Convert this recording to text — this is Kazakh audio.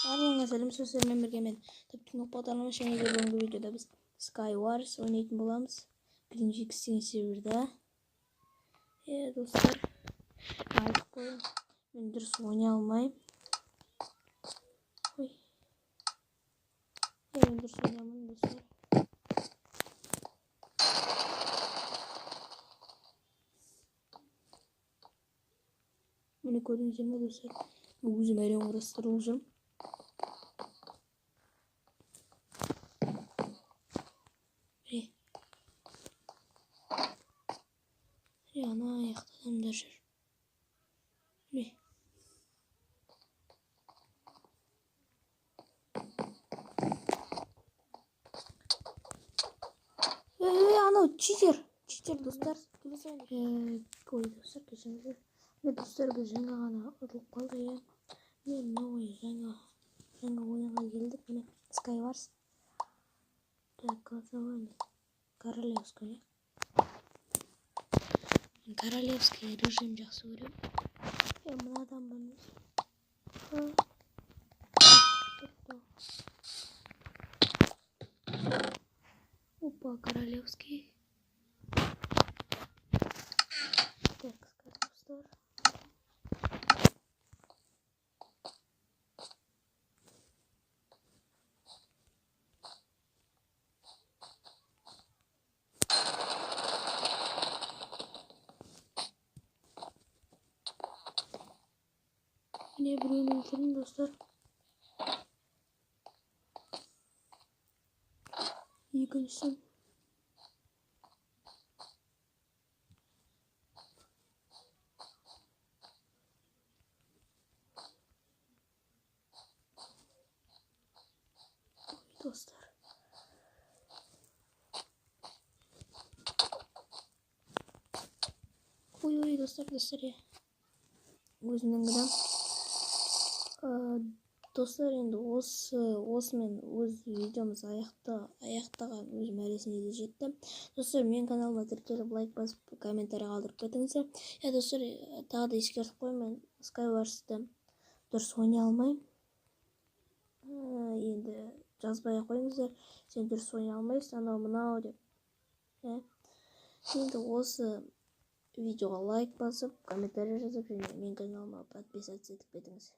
Барлығыңа сәлем, сөздермен бірге мен таптың бағдарлама және де бүгінгі видеода біз Skywars ойнайтын боламыз. Birinci ikisini serverda. Dostlar, artık koyun. Ben dürüs oynay almayayım. Oy. Ben dürüs oynayamayım dostlar. Beni koyduğunuz yerine dostlar. Bu gözüm her yan uğraştırılacağım. Ana ayakta adamlar жүр. Анау читер достар. Ой достар, кешіріңіздер. Достар, біз жаңа ғана ұтылып қалды иә. Жаңа ойынға келдік. Міне Skywars. Так, королевская. Королевский режим жақсы көремін. Мынадан білмейміз. Опа, королевский. Так, достар. Yine birini ülkenin dostlar. İkincisi. Dostlar. Ой достар ya. Өзімнің гідім. Достар, енді осымен өз видеомыз аяқтаған өз мәресіне де жетті. Достар, мен каналыма тіркеліп лайк басып, комментарий қалдырып кетіңіздер. Достар, тағы да ескертіп қоймын, мен Skywars'ты дұрыс ойнай алмаймын. Енді жазбай қойыңыздар, сен дұрыс ойнай алмайсың, анау мынау деп. Енді осы видеоға лайк басып, комментарий жазып, және мен каналыма подписаться етіп кетіңіз.